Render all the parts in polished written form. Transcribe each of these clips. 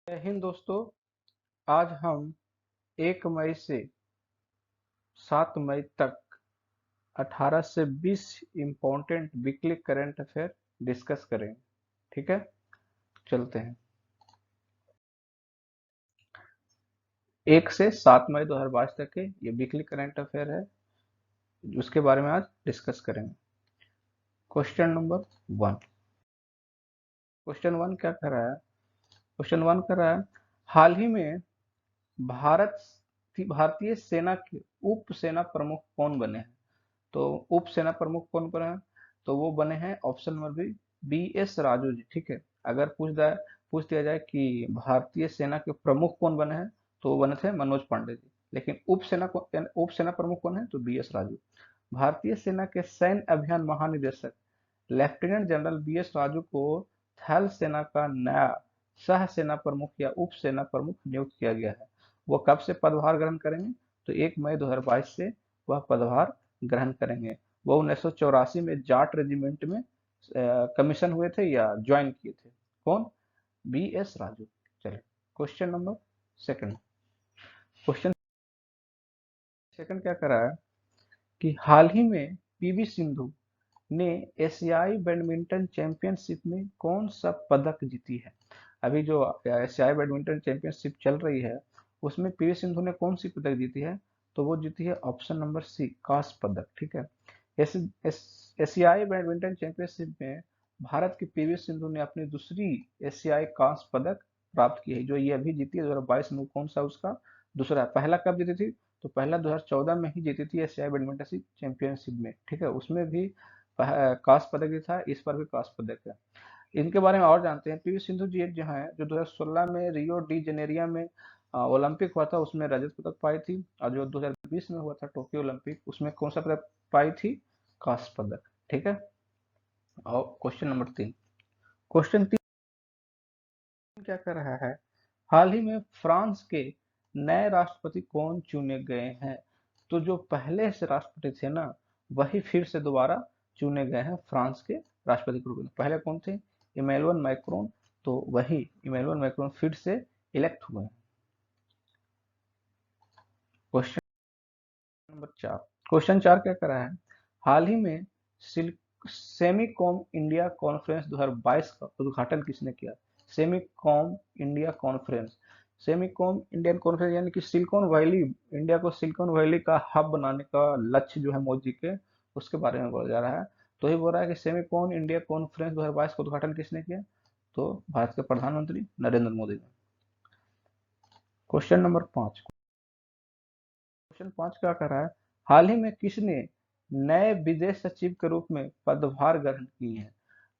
जय हिंद दोस्तों। आज हम 1 मई से 7 मई तक 18 से 20 important weekly current affair discuss करेंगे। ठीक है, चलते हैं। 1 से 7 मई 2022 तक के ये वीकली करंट अफेयर है, उसके बारे में आज डिस्कस करेंगे। Question number 1। क्वेश्चन 1 क्या कर रहा है? क्वेश्चन 1 कर रहा है, हाल ही में भारत भारतीय सेना के उप सेना प्रमुख कौन बने हैं? तो उप सेना प्रमुख कौन बने हैं? तो वो बने हैं option number B, B.S. Raju ji. ठीक है, अगर पूछ दिया जाए कि भारतीय सेना के प्रमुख कौन बने हैं, तो वो बने थे मनोज पांडे जी। लेकिन उप सेना प्रमुख कौन है? तो B.S. राजू। भारतीय सेना के सैन्य अभियान महानिदेशक लेफ्टिनेंट जनरल B.S. राजू को थल सेना का नया सह सेना प्रमुख या उप सेना प्रमुख नियुक्त किया गया है। वो कब से पदभार ग्रहण करेंगे? तो 1 मई 2022 से वह पदभार ग्रहण करेंगे। वो 1984 में जाट रेजिमेंट में कमीशन हुए थे या ज्वाइन किए थे। कौन? B.S. राजू। चलिए, question number second. Question second क्या कर रहा है कि हाल ही में पीवी सिंधु ने एशियाई बैडमिंटन चैंपियनशिप में कौन सा पदक जीती है? अभी जो एशियाई बैडमिंटन चैंपियनशिप चल रही है, उसमें पीवी सिंधु ने कौन सी पदक जीती है? तो वो जीती है ऑप्शन नंबर सी, कांस्य पदक। ठीक है, एशियाई बैडमिंटन चैंपियनशिप में भारत की पीवी सिंधु ने अपनी दूसरी एशियाई कांस्य पदक प्राप्त की है। जो ये अभी जीती है 2022 में, कौन सा उसका दूसरा? पहला कब जीती थी? तो पहला 2014 में ही जीती थी एशियाई बैडमिंटन चैंपियनशिप में। ठीक है, उसमें भी कांस्य पदक भी था, इस पर भी कांस्य पदक है। इनके बारे में और जानते हैं। पीवी सिंधु जी जो है, जो 2016 में रियो डी जेनेरिया में ओलंपिक हुआ था, उसमें रजत पदक पाई थी। और जो 2020 में हुआ था टोक्यो ओलंपिक, उसमें कौन सा पदक पाई थी? कांस्य पदक। ठीक है, और क्वेश्चन नंबर 3। क्वेश्चन 3 क्या कर रहा है, हाल ही में फ्रांस के नए राष्ट्रपति कौन चुने गए हैं? तो जो पहले से राष्ट्रपति थे ना, वही फिर से दोबारा चुने गए हैं फ्रांस के राष्ट्रपति के रूप में। पहले कौन थे? Emmanuel Macron. तो वही इमैनुअल मैक्रोन फिर से इलेक्ट हुए हैं। Question number 4। क्वेश्चन 4 क्या कर रहा है, हाल ही में सेमीकॉम इंडिया कॉन्फ्रेंस 2022 का उद्घाटन किसने किया? सेमीकॉम इंडिया कॉन्फ्रेंस, सेमीकॉम इंडियन कॉन्फ्रेंस यानी कि सिलिकॉन वैली, इंडिया को सिलिकॉन वैली का हब बनाने का लक्ष्य जो है मोदी के, उसके बारे में बोला जा रहा है। तो ये बोल रहा है कि सेमीकॉन इंडिया कॉन्फ्रेंस 2022 का उद्घाटन किसने किया? तो भारत के प्रधानमंत्री नरेंद्र मोदी ने। Question number 5। क्वेश्चन 5 क्या कर रहा है, हाल ही में किसने नए विदेश सचिव के रूप में पदभार ग्रहण की है?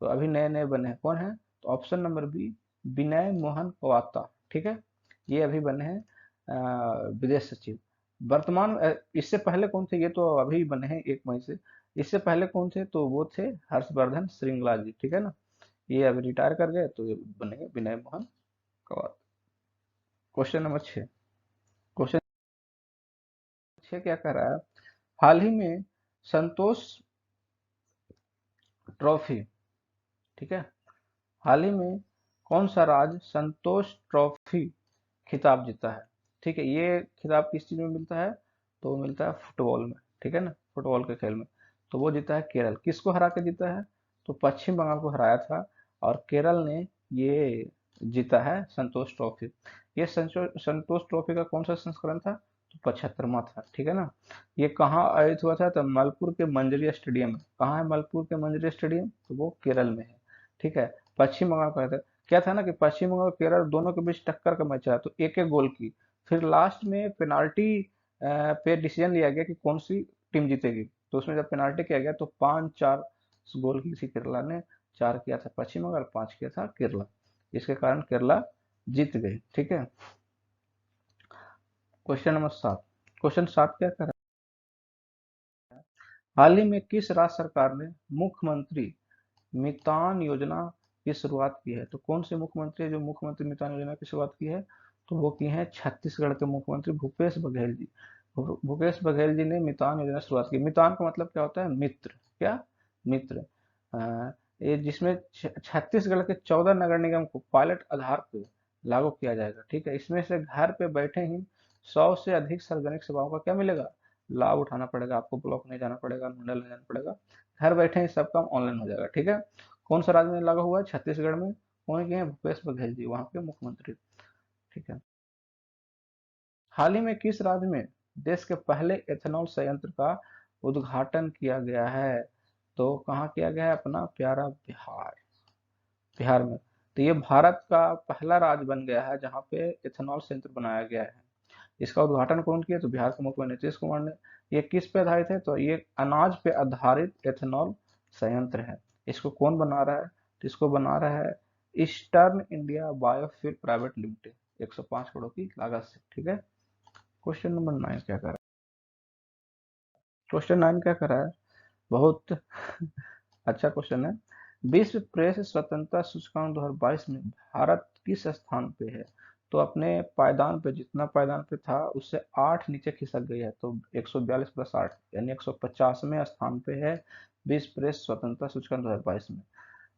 तो अभी नए नए बने हैं, कौन है? तो ऑप्शन नंबर बी, विनय मोहन क्वाता। ठीक है, ये अभी बने हैं विदेश सचिव। वर्तमान इससे पहले कौन थे? ये तो अभी बने हैं 1 मई से। इससे पहले कौन थे? तो वो थे हर्षवर्धन श्रृंगला जी। ठीक है ना, ये अभी रिटायर कर गए, तो ये बनेंगे Vinay Mohan Kwatra. Question number 6। Question 6 क्या कर रहा है, हाल ही में संतोष ट्रॉफी, ठीक है, हाल ही में कौन सा राज्य संतोष ट्रॉफी खिताब जीता है? ठीक है, ये खिताब किस चीज में मिलता है? तो वो मिलता है फुटबॉल में। ठीक है ना, फुटबॉल के खेल में। तो वो जीता है केरल। किसको हरा के जीता है? तो पश्चिम बंगाल को हराया था, और केरल ने ये जीता है संतोष ट्रॉफी। ये संतोष ट्रॉफी का कौन सा संस्करण था? तो 75वां था। ठीक है ना, ये कहाँ आयोजित हुआ था? तो मलपुर के मंजरी स्टेडियम में। कहाँ है मलपुर के मंजरी स्टेडियम? तो वो केरल में है। ठीक है, पश्चिम बंगाल का था। क्या था ना कि पश्चिम बंगाल और केरल दोनों के बीच टक्कर का मैच है, तो एक एक गोल की। फिर लास्ट में पेनाल्टी पे डिसीजन लिया गया कि कौन सी टीम जीतेगी। तो उसमें जब पेनाल्टी किया गया तो 5-4 गोल की थी केरला ने। 4 किया था पश्चिम बंगाल, 5 किया था केरला। इसके कारण केरला जीत गई। ठीक है, क्वेश्चन नंबर 7। क्वेश्चन 7 क्या कर रहा है, हाल ही में किस राज्य सरकार ने मुख्यमंत्री मितान योजना की शुरुआत की है? तो कौन से मुख्यमंत्री है जो मुख्यमंत्री मितान योजना की शुरुआत की है? तो वो की है छत्तीसगढ़ के मुख्यमंत्री भूपेश बघेल जी। भूपेश बघेल जी ने मितान योजना शुरुआत की। मितान का मतलब क्या होता है? मित्र। क्या? मित्र। ये जिसमें छत्तीसगढ़ के 14 नगर निगम को पायलट आधार पे लागू किया जाएगा। ठीक है, इसमें से घर पे बैठे ही 100 से अधिक सार्वजनिक सेवाओं का क्या मिलेगा, लाभ उठाना पड़ेगा। आपको ब्लॉक नहीं जाना पड़ेगा, मंडल नहीं जाना पड़ेगा, घर बैठे ही सब काम ऑनलाइन हो जाएगा। ठीक है, कौन सा राज्य में लागू हुआ है, छत्तीसगढ़ में। कौन किए हैं, भूपेश बघेल जी, वहां के मुख्यमंत्री। ठीक है, हाल ही में किस राज्य में देश के पहले एथेनॉल संयंत्र का उद्घाटन किया गया है, तो कहाँ किया गया है, अपना प्यारा बिहार, बिहार में। तो ये भारत का पहला राज्य बन गया है जहाँ पे एथेनॉल संयंत्र बनाया गया है। इसका उद्घाटन कौन किया, तो बिहार के मुख्यमंत्री नीतीश कुमार ने। ये किस पे आधारित है, तो ये अनाज पे आधारित एथेनॉल संयंत्र है। इसको कौन बना रहा है, तो इसको बना रहा है eastern India biofuel private limited, 105 crore की लागत से। ठीक है, क्वेश्चन नंबर 9 क्या कर रहा है, क्वेश्चन 9 क्या कर रहा है, बहुत अच्छा क्वेश्चन है। विश्व प्रेस स्वतंत्रता सूचकांक 2022 में भारत किस स्थान पे है, तो अपने पायदान पे, जितना पायदान पे था उससे 8 नीचे खिसक गई है, तो 142 प्लस 8 यानी 150वें स्थान पे है विश्व प्रेस स्वतंत्रता सूचकांक 2022 में।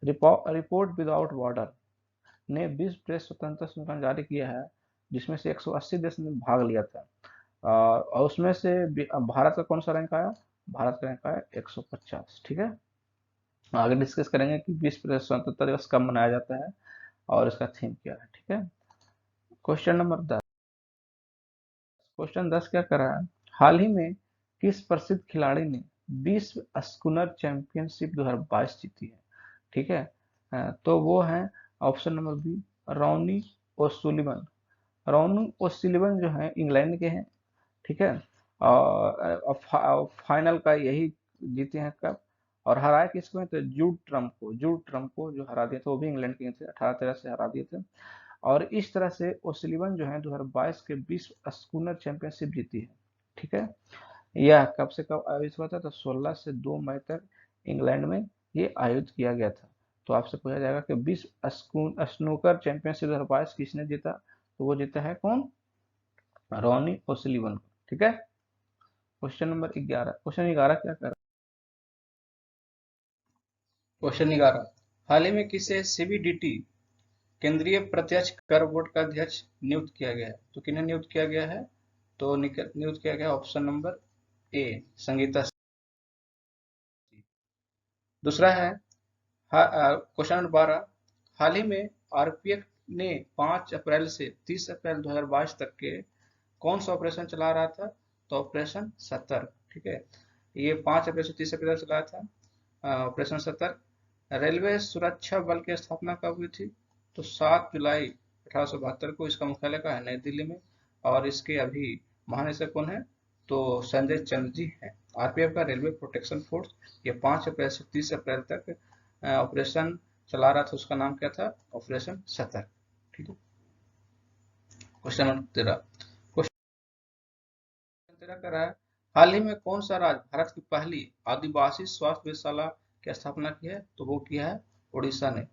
रिपोर्ट विदाउट बॉर्डर ने विश्व प्रेस स्वतंत्रता सूचकांक जारी किया है, जिसमें से 180 देश ने भाग लिया था। और उसमें से भारत का कौन सा रैंक आया, भारत का रैंक आया 150। ठीक है, आगे डिस्कस करेंगे कि विश्व प्रेस स्वतंत्रता दिवस कब मनाया जाता है और इसका थीम क्या है। ठीक है, क्वेश्चन नंबर 10, क्वेश्चन 10 क्या कर रहा है, हाल ही में किस प्रसिद्ध खिलाड़ी ने विश्व स्कूनर चैंपियनशिप 2022 जीती है। ठीक है, तो वो है option number B, Ronnie O'Sullivan. Ronnie O'Sullivan जो है इंग्लैंड के हैं। ठीक है, और फाइनल का यही जीते हैं कप, और हराया किसको है, तो जूड ट्रम्प को, जूड ट्रम्प को जो हरा दिए थे, वो भी इंग्लैंड के थे, 18-13 से हरा दिए थे। और इस तरह से ओसुलिवन जो है 2022 के विश्व स्कूनर चैंपियनशिप जीती है। ठीक है, यह कब से कब आयोजित हुआ था, तो 16 से 2 मई तक इंग्लैंड में ये आयोजित किया गया था। तो आपसे पूछा जाएगा कि विश्व स्नूकर चैंपियनशिप 2022 किसने जीता, तो वो जीता है कौन, रॉनी ओसुलिवन। ठीक है, क्वेश्चन नंबर 11, क्वेश्चन 11 क्या कर रहा है, क्वेश्चन 11, हाल ही में किसे सीबीडीटी केंद्रीय प्रत्यक्ष कर बोर्ड का अध्यक्ष नियुक्त किया गया है, तो किन्हें नियुक्त किया गया है, तो नियुक्त किया गया ऑप्शन नंबर ए, संगीता। दूसरा है क्वेश्चन नंबर 12, हाल ही में आरपीएफ ने 5 अप्रैल से 30 अप्रैल 2022 तक के कौन सा ऑपरेशन चला रहा था, तो ऑपरेशन सतर्क। ठीक है, ये 5 अप्रैल से 30 अप्रैल चलाया था ऑपरेशन सतर्क। रेलवे सुरक्षा बल की स्थापना कब हुई थी, तो 7 जुलाई 1872 को इसका मुख्यालय का है नई दिल्ली में, और इसके अभी महानिदेशक कौन है, तो संजय चंद्र जी हैं। आरपीएफ का रेलवे प्रोटेक्शन फोर्स, ये 5 अप्रैल से 30 अप्रैल तक ऑपरेशन चला रहा था, उसका नाम क्या था, ऑपरेशन सतर्क। ठीक है, क्वेश्चन नंबर 13, तेरा कर रहा है, हाल ही में कौन सा राज्य भारत की पहली आदिवासी स्वास्थ्य वेधशाला की स्थापना की है, तो वो किया है उड़ीसा ने।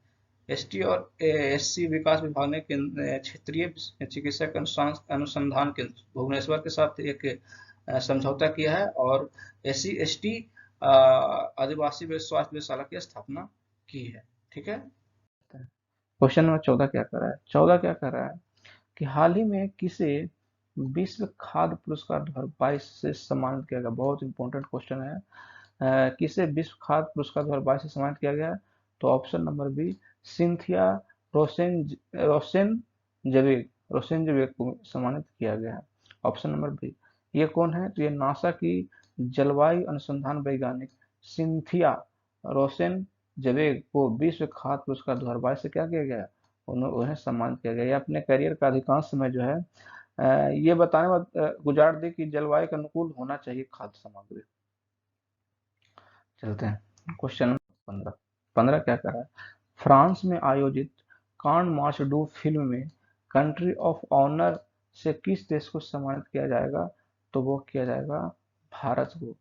एसटी और एससी विकास विभाग ने क्षेत्रीय चिकित्सक अनुसंधान केंद्र भुवनेश्वर के साथ एक समझौता किया है, और एससी एसटी आदिवासी स्वास्थ्य वेधशाला की स्थापना की है। ठीक है, क्वेश्चन नंबर 14 क्या कर रहा है, 14 क्या कर रहा है कि हाल ही में किसे विश्व खाद्य पुरस्कार 2022 से सम्मानित किया गया, बहुत इंपॉर्टेंट क्वेश्चन है। किसे विश्व खाद्य पुरस्कार 2022 से सम्मानित किया गया, तो option number B, Cynthia Rosen Rosenzweig, Rosenzweig को सम्मानित किया गया है। ऑप्शन नंबर बी, ये कौन है, तो ये नासा की जलवायु अनुसंधान वैज्ञानिक सिंथिया रोसेन जवेग को विश्व खाद्य पुरस्कार 2022 से क्या किया गया, उन्हें सम्मानित किया गया। ये अपने करियर का अधिकांश समय जो है ये बताने में गुजार दी कि जलवायु के अनुकूल होना चाहिए खाद्य सामग्री। चलते हैं क्वेश्चन 15, 15 क्या कर रहा है, फ्रांस में आयोजित कान मार्च डू फिल्म में कंट्री ऑफ ऑनर से किस देश को सम्मानित किया जाएगा, तो वो किया जाएगा भारत को।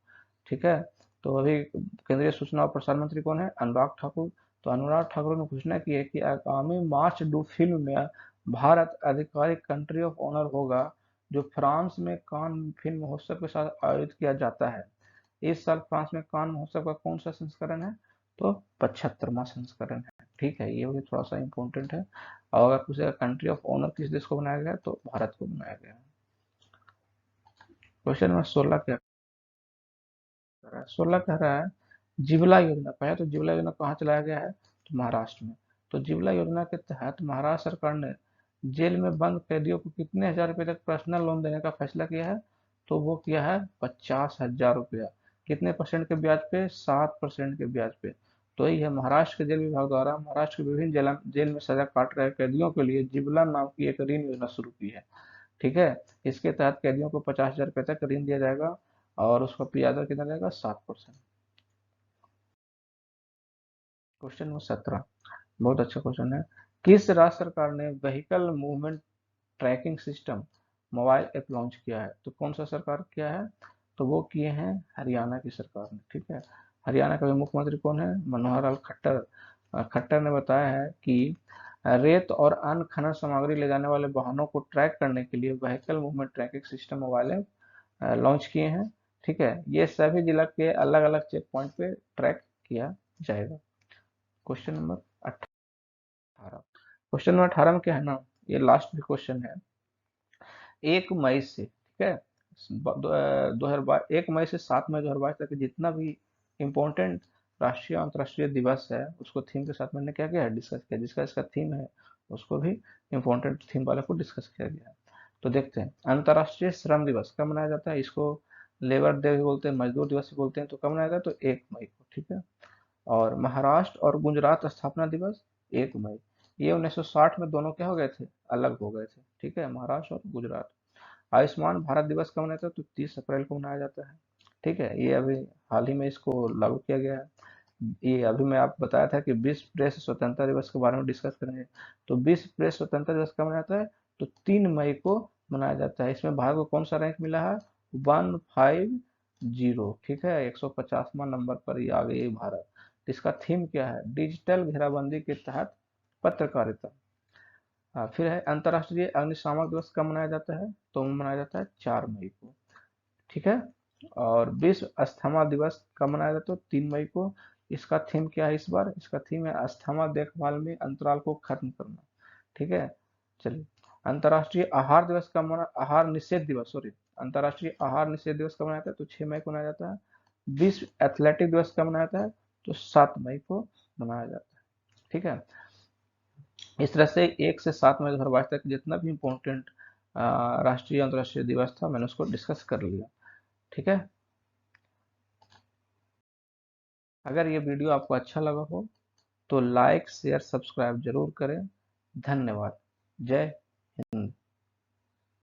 ठीक है, तो अभी केंद्रीय सूचना और प्रसारण मंत्री कौन है, अनुराग ठाकुर। तो अनुराग ठाकुर ने घोषणा की है कि आगामी मार्च डू फिल्म में भारत आधिकारिक कंट्री ऑफ ऑनर होगा, जो फ्रांस में कान फिल्म महोत्सव के साथ आयोजित किया जाता है। इस साल फ्रांस में कान महोत्सव का कौन सा संस्करण है, तो 75वां संस्करण है। ठीक है, ये भी थोड़ा सा इम्पोर्टेंट है, और अगर पूछेगा कंट्री ऑफ ऑनर किस देश को बनाया गया है, तो भारत को बनाया गया है। क्वेश्चन नंबर 16 क्या कह रहा है? 16 कह रहा है जिबला योजना। पहले तो जिबला योजना कहाँ चलाया गया है, तो महाराष्ट्र में। तो जिबला योजना के तहत महाराष्ट्र सरकार ने जेल में बंद कैदियों को कितने हजार रुपए तक पर्सनल लोन देने का फैसला किया है, तो वो किया है 50,000 रुपया। कितने परसेंट के ब्याज पे, 7% के ब्याज पे। तो यही है, महाराष्ट्र के जेल विभाग द्वारा महाराष्ट्र के विभिन्न जेल में सजा काट रहे कैदियों के लिए जिबला नाम की एक ऋण योजना शुरू की है। ठीक है, इसके तहत कैदियों को 50,000 रुपए तक ऋण दिया जाएगा और उसका ब्याज दर कितना रहेगा, 7%। क्वेश्चन नंबर 17 बहुत अच्छा क्वेश्चन है। किस राज्य सरकार ने vehicle movement tracking system mobile app launch किया है, तो कौन सा सरकार किया है, तो वो किए हैं हरियाणा की सरकार ने। ठीक है, हरियाणा का मुख्यमंत्री कौन है, मनोहर लाल खट्टर। खट्टर ने बताया है कि रेत और अन्य खनन सामग्री ले जाने वाले वाहनों को ट्रैक करने के लिए vehicle movement tracking system mobile app launch किए हैं। ठीक है, ये सभी जिला के अलग अलग चेक पॉइंट पे ट्रैक किया जाएगा। Question number 18। क्वेश्चन नंबर 18 में क्या है ना, ये लास्ट भी क्वेश्चन है। 1 मई से, ठीक है, 1 मई से 7 मई 2022 तक जितना भी इम्पोर्टेंट राष्ट्रीय अंतर्राष्ट्रीय दिवस है उसको थीम के साथ मैंने क्या किया है, डिस्कस किया। जिसका इसका थीम है उसको भी इम्पोर्टेंट थीम वाले को डिस्कस किया गया है। तो देखते हैं, अंतर्राष्ट्रीय श्रम दिवस कब मनाया जाता है, इसको लेबर डे भी बोलते हैं, मजदूर दिवस भी बोलते हैं। तो कब मनाया जाता है, तो 1 मई को। ठीक है, और महाराष्ट्र और गुजरात स्थापना दिवस 1 मई। ये 1960 में दोनों क्या हो गए थे, अलग हो गए थे। ठीक है, महाराष्ट्र और गुजरात। आयुष्मान भारत दिवस कब मनाया था, तो 30 अप्रैल को मनाया जाता है। ठीक है, ये अभी हाल ही में इसको लागू किया गया है। ये अभी मैं आपको बताया था कि विश्व प्रेस स्वतंत्रता दिवस के बारे में डिस्कस करेंगे। तो विश्व प्रेस स्वतंत्रता दिवस कब मनाया जाता है, तो 3 मई को मनाया जाता है। इसमें भारत को कौन सा रैंक मिला है, 150। ठीक है, 150वां नंबर पर ये आ गई है भारत। इसका थीम क्या है, डिजिटल घेराबंदी के तहत पत्रकारिता। फिर है अंतर्राष्ट्रीय अग्निशामक दिवस कब मनाया जाता है, तो मनाया जाता है 4 मई को। ठीक है, और विश्व अस्थमा दिवस कब मनाया जाता है, 3 मई को। इसका थीम क्या है, इस बार इसका थीम है अस्थमा देखभाल में अंतराल को खत्म करना। ठीक है, चलिए। अंतर्राष्ट्रीय आहार दिवस कब मना आहार निषेध दिवस, सॉरी, अंतर्राष्ट्रीय आहार निषेध दिवस कब मनाया जाता है, तो 6 मई को मनाया जाता है। विश्व एथलेटिक दिवस कब मनाया जाता है, तो 7 मई को मनाया जाता है। ठीक है, इस तरह से 1 से 7 मई 2022 तक जितना भी इम्पोर्टेंट राष्ट्रीय अंतर्राष्ट्रीय दिवस था मैंने उसको डिस्कस कर लिया। ठीक है, अगर ये वीडियो आपको अच्छा लगा हो तो लाइक शेयर सब्सक्राइब जरूर करें। धन्यवाद। जय हिंद।